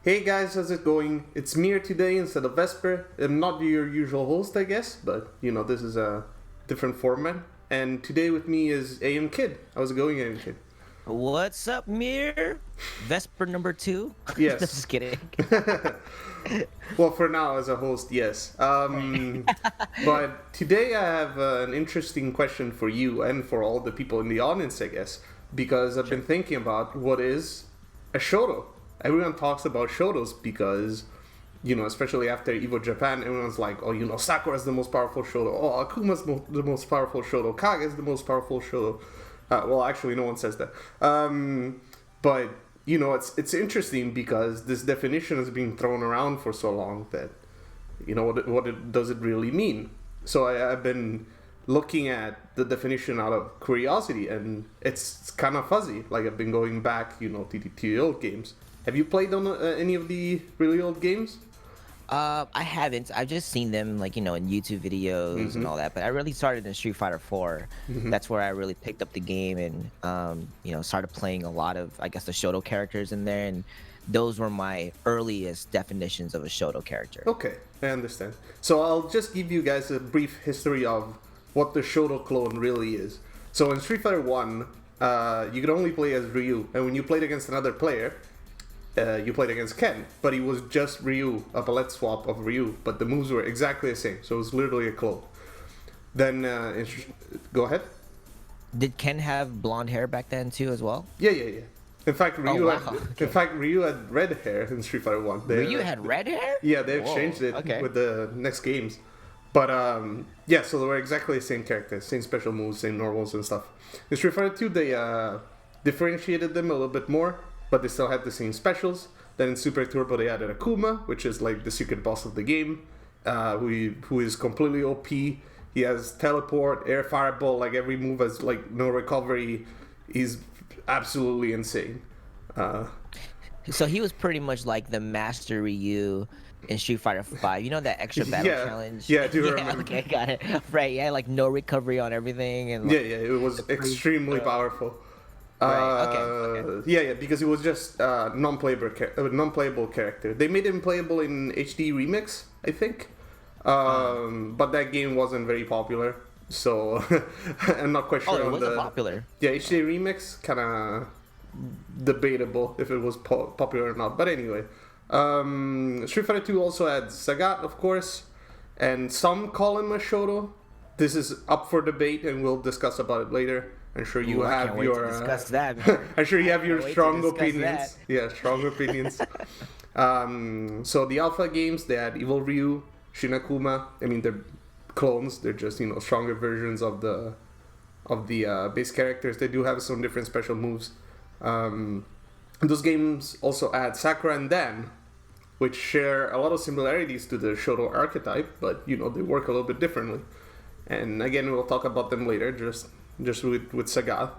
Hey guys, how's it going? It's me here today instead of Vesper. I'm not your usual host, I guess, but this is a different format. And today with me is AM Kid. How's it going, AM Kid? What's up, Mir? Vesper number two? Yes. Just kidding. Well, for now, as a host, yes. But today I have an interesting question for you and for all the people in the audience, I guess, because I've been thinking about what is a Shoto. Everyone talks about Shotos because, especially after Evo Japan, everyone's like, oh, Sakura's the most powerful Shoto. Oh, Akuma's the most powerful Shoto. Kage's the most powerful Shoto. Well, actually, no one says that. But it's interesting because this definition has been thrown around for so long that, does it really mean? So I've been looking at the definition out of curiosity, and it's kind of fuzzy. Like, I've been going back, to the old games. Have you played on any of the really old games? I haven't. I've just seen them, in YouTube videos and all that. But I really started in Street Fighter 4. That's where I really picked up the game and, started playing a lot of, I guess, the Shoto characters in there. And those were my earliest definitions of a Shoto character. Okay, I understand. So I'll just give you guys a brief history of what the Shoto clone really is. So in Street Fighter 1, you could only play as Ryu. And when you played against another player, you played against Ken, but he was just Ryu, a palette swap of Ryu, but the moves were exactly the same, so it was literally a clone. Then, go ahead. Did Ken have blonde hair back then too, as well? Yeah. In fact, Ryu, Okay. Ryu had red hair in Street Fighter 1. Ryu had red hair? Yeah, they've changed it with the next games. But, so they were exactly the same characters, same special moves, same normals and stuff. In Street Fighter 2, they differentiated them a little bit more, but they still had the same specials. Then in Super Turbo they added Akuma, which is like the secret boss of the game, who is completely OP. He has teleport, air fireball, like every move has like no recovery. He's absolutely insane. So he was pretty much like the Master Ryu in Street Fighter 5. You know that extra battle challenge? Yeah, I do remember. Okay, got it. Right, yeah, like no recovery on everything. And it was extremely powerful. Right. Okay. Yeah, because it was just non-playable character. They made him playable in HD Remix, I think, but that game wasn't very popular, so I'm not quite sure. Oh, it wasn't popular. Yeah, HD Remix kind of debatable if it was popular or not. But anyway, Street Fighter 2 also had Sagat, of course, and some call him a Shoto. This is up for debate, and we'll discuss about it later. I'm sure you have your. Discuss that. I'm sure you have your strong opinions. That. Yeah, strong opinions. So the Alpha games, they had Evil Ryu, Shin Akuma. I mean, they're clones. They're just stronger versions of the base characters. They do have some different special moves. Those games also add Sakura and Dan, which share a lot of similarities to the Shoto archetype, but they work a little bit differently. And again, we'll talk about them later. Just with Sagat.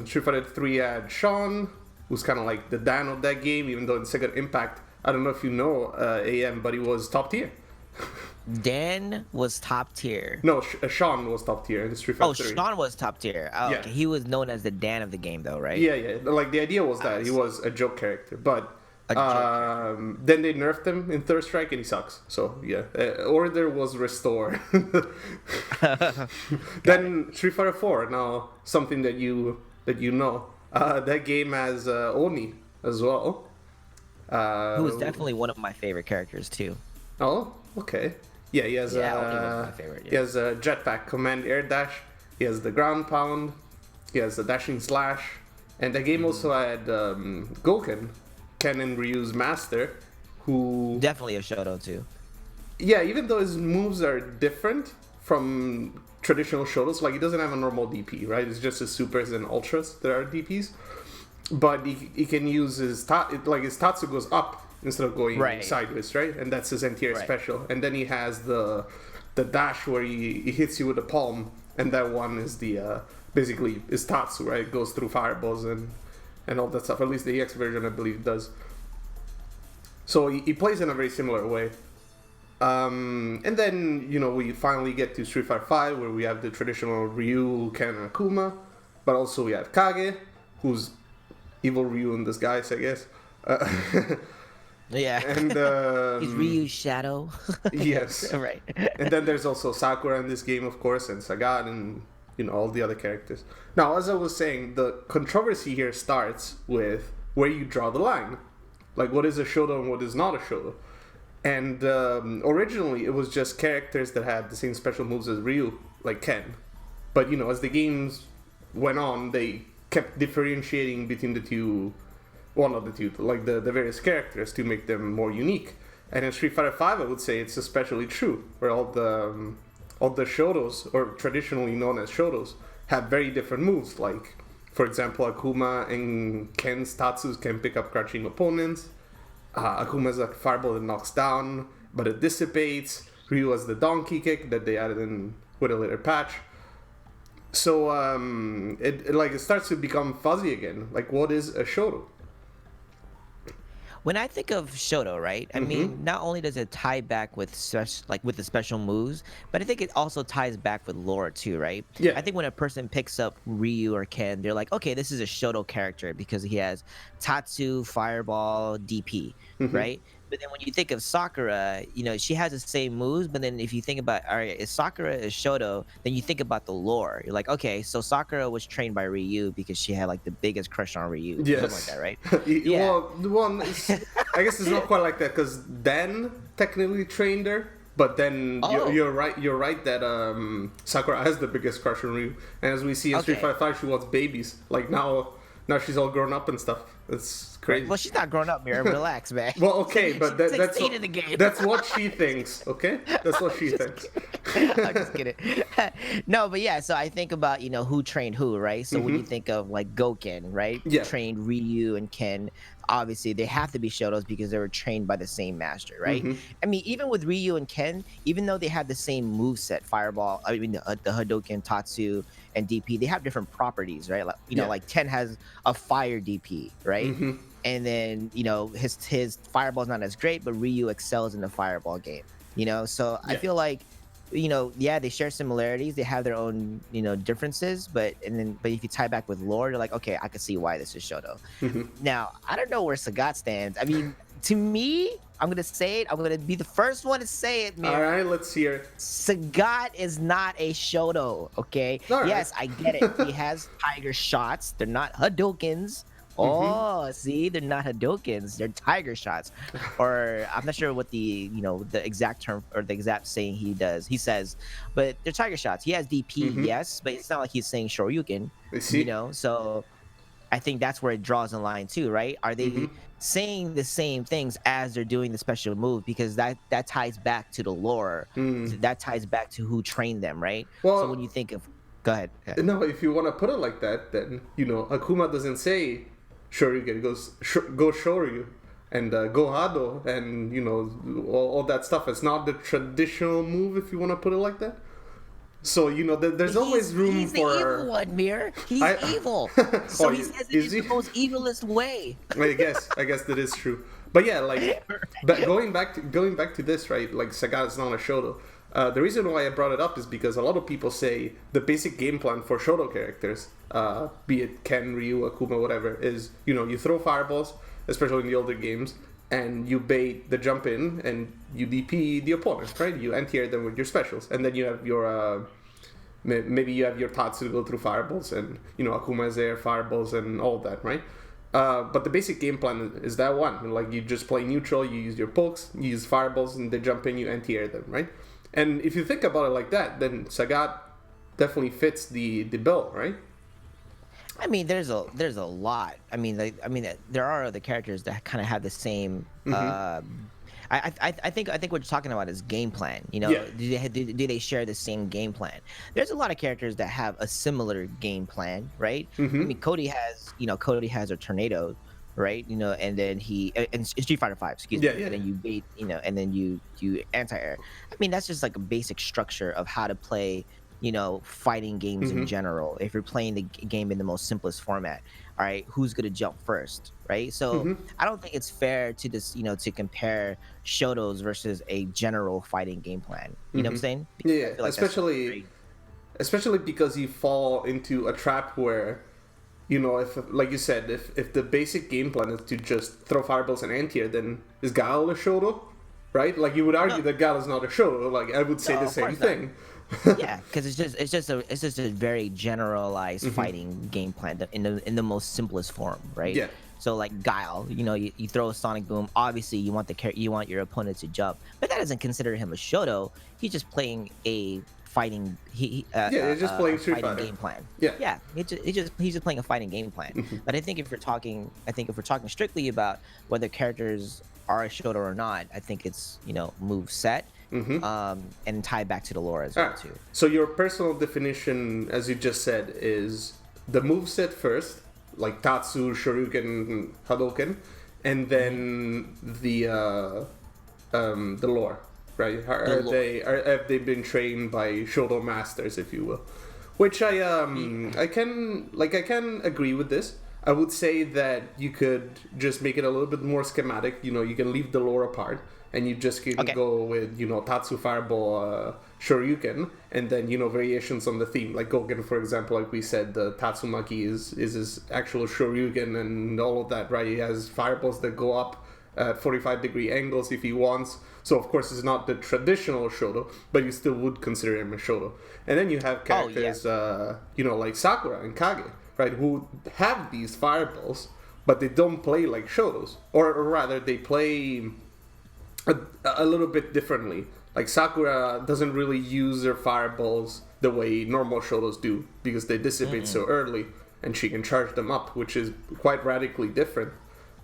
Street Fighter 3 had Sean, who's kind of like the Dan of that game, even though in Sega Impact, I don't know if you know AM, but he was top tier. Dan was top tier. No, Sean was top tier in Street Fighter 3. Oh, Sean was top tier. Oh, Yeah. okay. He was known as the Dan of the game, though, right? Yeah. Like, the idea was that he was a joke character, but then they nerfed him in Third Strike and he sucks. So, yeah. Order was restored. Then Street Fighter 4, now something that you know. That game has Oni as well. Who was definitely one of my favorite characters, too. Oh, okay. Yeah, he has Oni was my favorite, he has a jetpack, command air dash. He has the ground pound. He has the dashing slash. And the game also had Gouken, Ken and Ryu's master, who... Definitely a Shoto, too. Yeah, even though his moves are different from traditional Shotos, like he doesn't have a normal DP, right? It's just his supers and ultras that are DPs. But he can use his Tatsu goes up instead of going sideways, right? And that's his anti-air special. And then he has the dash where he hits you with the palm, and that one is the basically is Tatsu, right? It goes through fireballs and all that stuff. At least the EX version, I believe, does. So he plays in a very similar way. And then, we finally get to Street Fighter 5, where we have the traditional Ryu, Ken, and Akuma. But also we have Kage, who's evil Ryu in disguise, I guess. Uh, Yeah. and He's Ryu's shadow. yes, Right. and then there's also Sakura in this game, of course, and Sagat, and all the other characters. Now, as I was saying, the controversy here starts with where you draw the line, like what is a Shoto and what is not a Shoto. And originally, it was just characters that had the same special moves as Ryu, like Ken. But as the games went on, they kept differentiating between the two, well, not the two, like the various characters to make them more unique. And in Street Fighter V, I would say it's especially true, where all the Shotos, or traditionally known as Shotos, have very different moves. Like, for example, Akuma and Ken's Tatsus can pick up crouching opponents. Akuma is a fireball that knocks down, but it dissipates. Ryu has the donkey kick that they added in with a later patch. So it starts to become fuzzy again. Like, what is a Shoto? When I think of Shoto, right? I mean, not only does it tie back with with the special moves, but I think it also ties back with lore too, right? Yeah. I think when a person picks up Ryu or Ken, they're like, okay, this is a Shoto character because he has Tatsu, Fireball, DP, right? But then when you think of Sakura, she has the same moves, but then if you think about, all right, is Sakura a Shoto, then you think about the lore. You're like, okay, so Sakura was trained by Ryu because she had like the biggest crush on Ryu, Yes. something like that, right? Yeah. Well, the one, I guess it's not quite like that because Dan technically trained her, but then you're right that Sakura has the biggest crush on Ryu, and as we see in Street Fighter V, she wants babies. Like now she's all grown up and stuff. It's crazy. Well, she's not grown up, Mira. Relax, man. Well, okay, but that's in the game. That's what she thinks. Okay, that's what she thinks. I'm just kidding. No, but yeah. So I think about who trained who, right? So when you think of like Goken, right? Yeah. Trained Ryu and Ken. Obviously, they have to be Shotos because they were trained by the same master, right? I mean, even with Ryu and Ken, even though they had the same moveset, Fireball, I mean, the Hadouken, Tatsu, and DP, they have different properties, right? Like, like Ken has a fire DP, right? And then, his Fireball's not as great, but Ryu excels in the Fireball game, So I feel like, they share similarities. They have their own, differences. But if you tie back with lore, you're like, okay, I can see why this is Shoto. Now, I don't know where Sagat stands. I mean, to me, I'm gonna say it. I'm gonna be the first one to say it, man. All right, let's hear. Sagat is not a Shoto. Okay. All right. Yes, I get it. He has tiger shots. They're not Hadoukens. Oh, see, they're not Hadoukens, they're tiger shots. Or I'm not sure what the the exact term or the exact saying he says, but they're tiger shots. He has DP, yes, but it's not like he's saying Shoryuken. So I think that's where it draws a line too, right? Are they saying the same things as they're doing the special move? Because that ties back to the lore. That ties back to who trained them, right? Well, so when you think of go ahead. No, if you want to put it like that, then Akuma doesn't say Shoryuken, he goes go Shoryu and go Hado and all that stuff. It's not the traditional move, if you want to put it like that. So there's always room he's for. He's the evil one, Mir. He's evil. So he says it is the most evilest way. I guess that is true. But yeah, like going back to this, right? Like Sagat is not a Shoto. The reason why I brought it up is because a lot of people say the basic game plan for Shoto characters, be it Ken, Ryu, Akuma, whatever, is you throw fireballs, especially in the older games, and you bait the jump in and you DP the opponent, right? You anti-air them with your specials, and then you have your maybe you have your Tatsu to go through fireballs, and Akuma is there, fireballs, and all of that, right? But the basic game plan is that one. Like, you just play neutral, you use your pokes, you use fireballs, and they jump in, you anti-air them, right? And if you think about it like that, then Sagat definitely fits the bill, right? I mean, there's a lot. I mean, there are other characters that kind of have the same. I think what you're talking about is game plan. Yeah. Do they share the same game plan? There's a lot of characters that have a similar game plan, right? I mean, Cody has a tornado, right? And then in Street Fighter 5, excuse me. And then you bait, and then you anti-air. I mean, that's just like a basic structure of how to play, fighting games in general. If you're playing the game in the most simplest format, all right, who's gonna jump first, right? So I don't think it's fair to just to compare Shotos versus a general fighting game plan. You know what I'm saying? Because especially because you fall into a trap where you know, if like you said, if the basic game plan is to just throw fireballs and anti-air, then is Gal a Shoto? Right? Like you would argue No, that Gal is not a Shoto. Like I would say no, the of same course not. thing. Yeah, because it's just a very generalized fighting game plan in the most simplest form, right? Yeah. So like Guile, you throw a sonic boom. Obviously, you want your opponent to jump, but that doesn't consider him a Shoto. He's just playing a fighting Yeah, they're just playing a Street fighting Fighter. game plan. Yeah. Yeah, he's just playing a fighting game plan. But I think if we're talking strictly about whether characters are a Shoto or not, I think it's move set. And tie back to the lore as well Alright. too. So your personal definition, as you just said, is the moveset first, like Tatsu, Shoryuken, Hadouken, and then the lore, right? Have they been trained by Shoto masters, if you will? Which I can agree with this. I would say that you could just make it a little bit more schematic. You can leave the lore apart, and you just can go with Tatsu Fireball, Shoryuken, and then variations on the theme. Like Gogen, for example, like we said, the Tatsumaki is his actual Shoryuken and all of that, right? He has fireballs that go up at 45-degree angles if he wants. So of course it's not the traditional Shoto, but you still would consider him a Shoto. And then you have characters, like Sakura and Kage, right, who have these fireballs, but they don't play like Shotos, or rather they play a little bit differently. Like Sakura doesn't really use her fireballs the way normal Shotos do, because they dissipate so early, and she can charge them up, which is quite radically different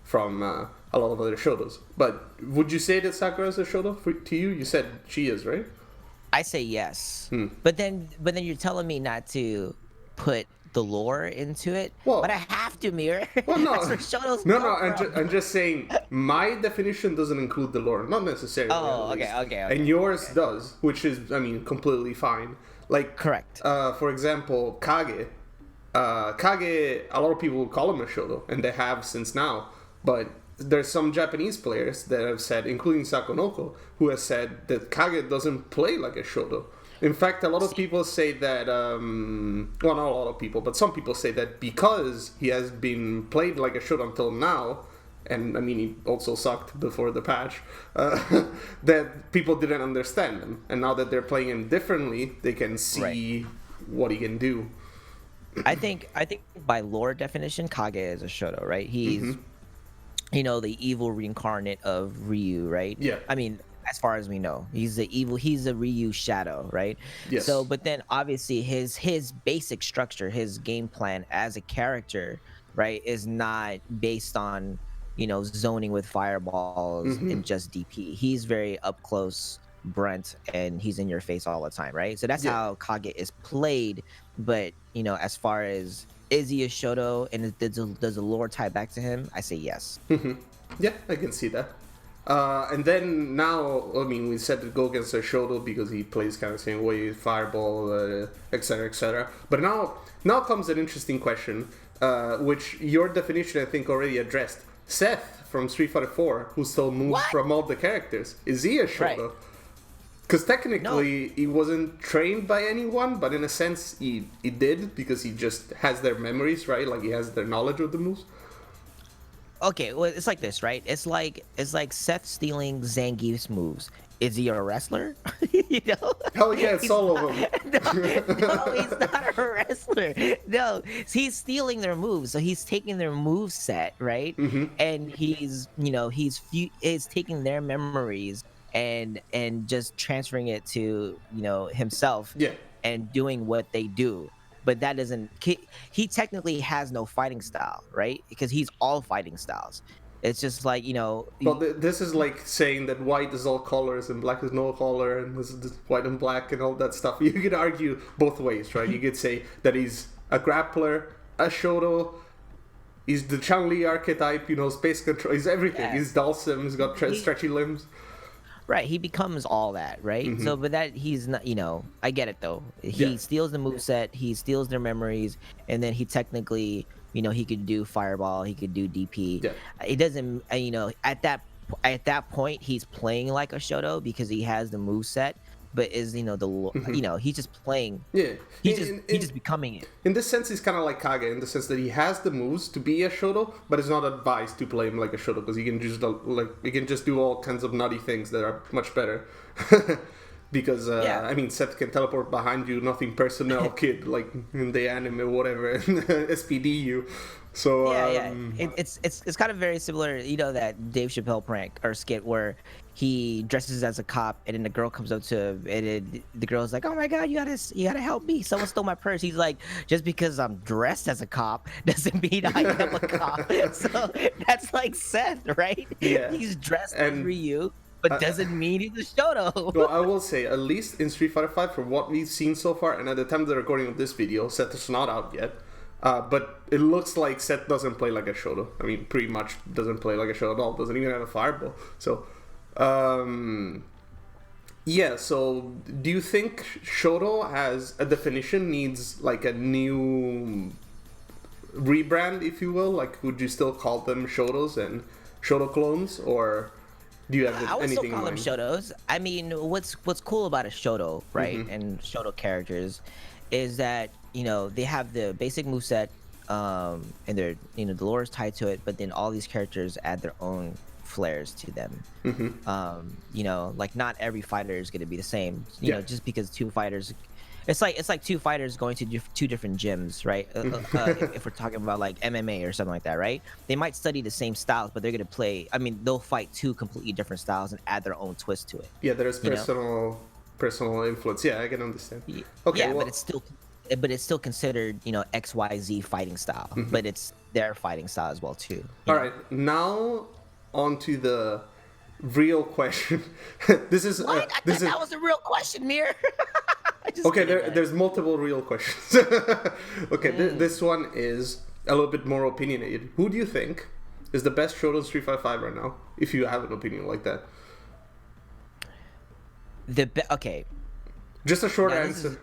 from a lot of other Shotos. But would you say that Sakura is a Shoto to you? You said she is, right? I say yes. But then you're telling me not to put the lore into it. Well, but I have to, Mir. Well, no, That's where Shotos no. come from. I'm just saying my definition doesn't include the lore, not necessarily. Oh, okay. And yours does, which is, completely fine. Like, Correct. For example, Kage. Kage, a lot of people would call him a Shoto, and they have since now. But there's some Japanese players that have said, including Sakonoko, who has said that Kage doesn't play like a Shoto. In fact, a lot of people say that, well, not a lot of people, but some people say that because he has been played like a Shoto until now, and he also sucked before the patch, that people didn't understand him. And now that they're playing him differently, they can see what he can do. I think by lore definition, Kage is a Shoto, right? He's the evil reincarnate of Ryu, right? Yeah. As far as we know, he's a Ryu shadow, right? Yes. So, but then obviously his basic structure, his game plan as a character, right, is not based on zoning with fireballs and just DP. He's very up close, Brent, and he's in your face all the time, right? So that's how Kage is played. But as far as is he a Shoto and does the lore tie back to him? I say yes. Yeah, I can see that. And then now, we said that Gogen's a Shoto because he plays kind of the same way, Fireball, etc., etc. But now comes an interesting question, which your definition, I think, already addressed. Seth from Street Fighter 4, who still moves from all the characters, is he a Shoto? Because technically, he wasn't trained by anyone, but in a sense, he did, because he just has their memories, right? Like, he has their knowledge of the moves. Okay, well, it's like this, right? It's like Seth stealing Zangief's moves. Is he a wrestler? Hell yeah, it's all of them. No, he's not a wrestler. No, he's stealing their moves. So he's taking their move set, right? And he's taking their memories and just transferring it to himself. Yeah. And doing what they do. But that doesn't. He technically has no fighting style, right? Because he's all fighting styles. It's just like Well, this is like saying that white is all colors and black is no color, and this is white and black and all that stuff. You could argue both ways, right? You could say that he's a grappler, a Shoto, he's the Chun-Li archetype, space control, he's everything. Yeah. He's Dhalsim, he's got stretchy limbs. Right, he becomes all that, right? So, but that he's not, I get it though. He steals the moveset, he steals their memories, and then he technically, he could do Fireball, he could do DP. Yeah. It doesn't, at that point, he's playing like a Shoto because he has the moveset, but is he's just playing. Yeah. He's just becoming it. In this sense, he's kind of like Kage, in the sense that he has the moves to be a Shoto, but it's not advised to play him like a Shoto, because he can just do all kinds of nutty things that are much better. Because I mean, Seth can teleport behind you, nothing personnel, kid, like in the anime or whatever, and SPD you. So it's kind of very similar, that Dave Chappelle prank or skit where he dresses as a cop, and then the girl comes up to him, and the girl's like, "Oh my God, you gotta help me! Someone stole my purse." He's like, "Just because I'm dressed as a cop doesn't mean I am a cop." So that's like Seth, right? Yeah. He's dressed as Ryu, but doesn't mean he's a Shoto. Well, I will say, at least in Street Fighter V, from what we've seen so far, and at the time of the recording of this video, Seth is not out yet. But it looks like Seth doesn't play like a Shoto. I mean, pretty much doesn't play like a Shoto at all. Doesn't even have a fireball. So, so do you think Shoto as a definition needs like a new rebrand, if you will? Like, would you still call them Shotos and Shoto clones, or do you have anything in mind? I would still call them Shotos. I mean, what's cool about a Shoto, right, and Shoto characters, is that they have the basic moveset, and their the lore is tied to it, but then all these characters add their own flares to them. Like not every fighter is going to be the same. Just because two fighters, it's like two fighters going to two different gyms, right? If we're talking about like MMA or something like that, right? They might study the same styles, but they're going to play. I mean, they'll fight two completely different styles and add their own twist to it. Yeah, there's personal influence. Yeah, I can understand. Okay, yeah, but it's still considered XYZ fighting style, but it's their fighting style as well too. All right, now on to the real question. This is what? That was a real question, Mir. Okay, there's multiple real questions. Okay, this one is a little bit more opinionated. Who do you think is the best Shoto in Street Fighter V right now, if you have an opinion like that? Okay. Just a short answer.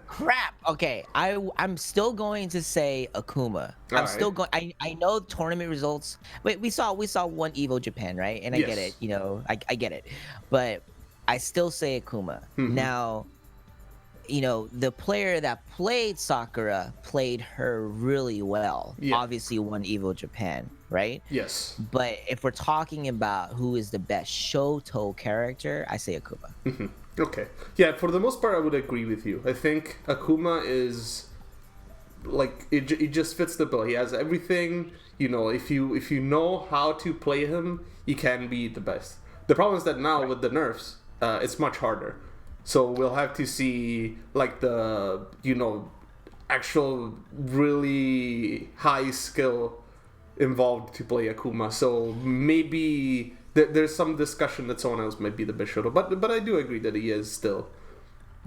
Crap. Okay, I'm still going to say Akuma. I'm still going. I know tournament results. Wait, we saw one Evo Japan, right? And I get it. I get it, but I still say Akuma. Now, the player that played Sakura played her really well. Yeah. Obviously, won Evo Japan, right? Yes. But if we're talking about who is the best Shoto character, I say Akuma. Okay. Yeah, for the most part, I would agree with you. I think Akuma is like it just fits the bill. He has everything. If you know how to play him, he can be the best. The problem is that now with the nerfs, it's much harder. So we'll have to see like the actual really high skill involved to play Akuma. So maybe there's some discussion that someone else might be the best Shoto, but I do agree that he is still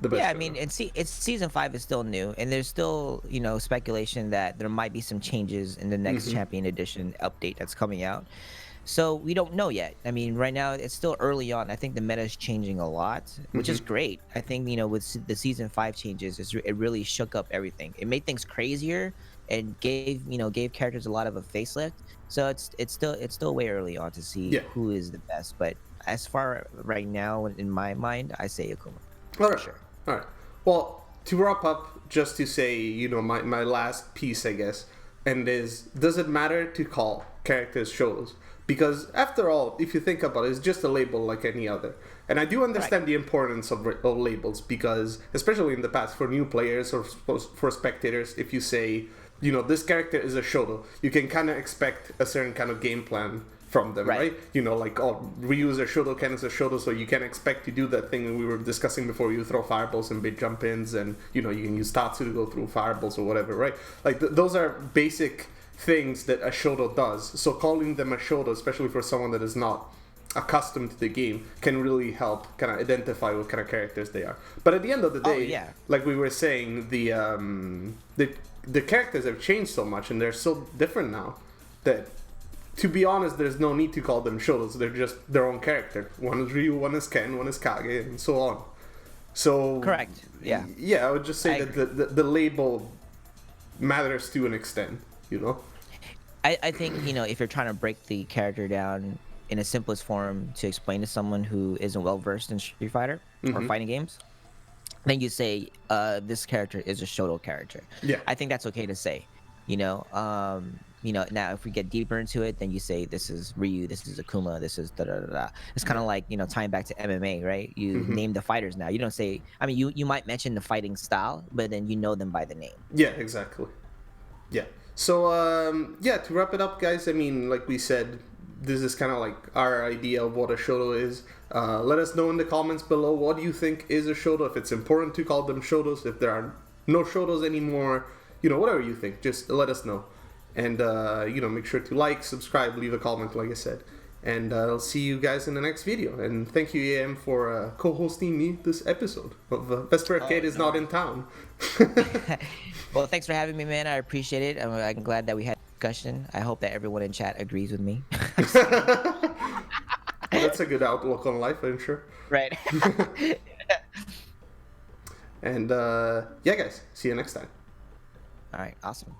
the best. Yeah, I Shoto. mean, it's season 5 is still new, and there's still speculation that there might be some changes in the next Champion Edition update that's coming out. So we don't know yet. I mean, right now it's still early on. I think the meta is changing a lot, which is great. I think with the season 5 changes, it really shook up everything. It made things crazier and gave characters a lot of a facelift. So it's still way early on to see who is the best. But as far right now, in my mind, I say Akuma. All right, sure. All right. Well, to wrap up, just to say, my last piece, I guess, and does it matter to call characters Shotos? Because after all, if you think about it, it's just a label like any other. And I do understand the importance of labels, because especially in the past, for new players or for spectators, if you say, this character is a Shoto, you can kind of expect a certain kind of game plan from them, right? Like, Ryu's a Shoto, Ken is a Shoto, so you can expect to do that thing we were discussing before. You throw fireballs and big jump-ins, and, you can use Tatsu to go through fireballs or whatever, right? Like, those are basic things that a Shoto does. So calling them a Shoto, especially for someone that is not accustomed to the game, can really help kind of identify what kind of characters they are. But at the end of the day, like we were saying, the characters have changed so much, and they're so different now that, to be honest, there's no need to call them Shotos. They're just their own character. One is Ryu, one is Ken, one is Kage, and so on. So correct. Yeah. Yeah, I would just say that the label matters to an extent. I think if you're trying to break the character down in a simplest form to explain to someone who isn't well versed in Street Fighter or fighting games, then you say this character is a Shoto character. Yeah. I think that's okay to say. You know, now if we get deeper into it, then you say this is Ryu, this is Akuma, this is da da da da. It's kind of like, you know, tying back to MMA, right? You name the fighters now. You don't say, I mean, you might mention the fighting style, but then you know them by the name. Yeah, exactly. Yeah. So yeah, to wrap it up, guys, I mean, like we said, this is kind of like our idea of what a Shoto is. Let us know in the comments below, what do you think is a Shoto, if it's important to call them Shotos, if there are no Shotos anymore, you know, whatever you think, just let us know. And, you know, make sure to like, subscribe, leave a comment, like I said. And I'll see you guys in the next video. And thank you, EM, for co-hosting me this episode of VesperArcade is not in town. Well, thanks for having me, man. I appreciate it. I'm glad that we had a discussion. I hope that everyone in chat agrees with me. That's a good outlook on life, I'm sure. Right. And yeah, guys, see you next time. All right, awesome.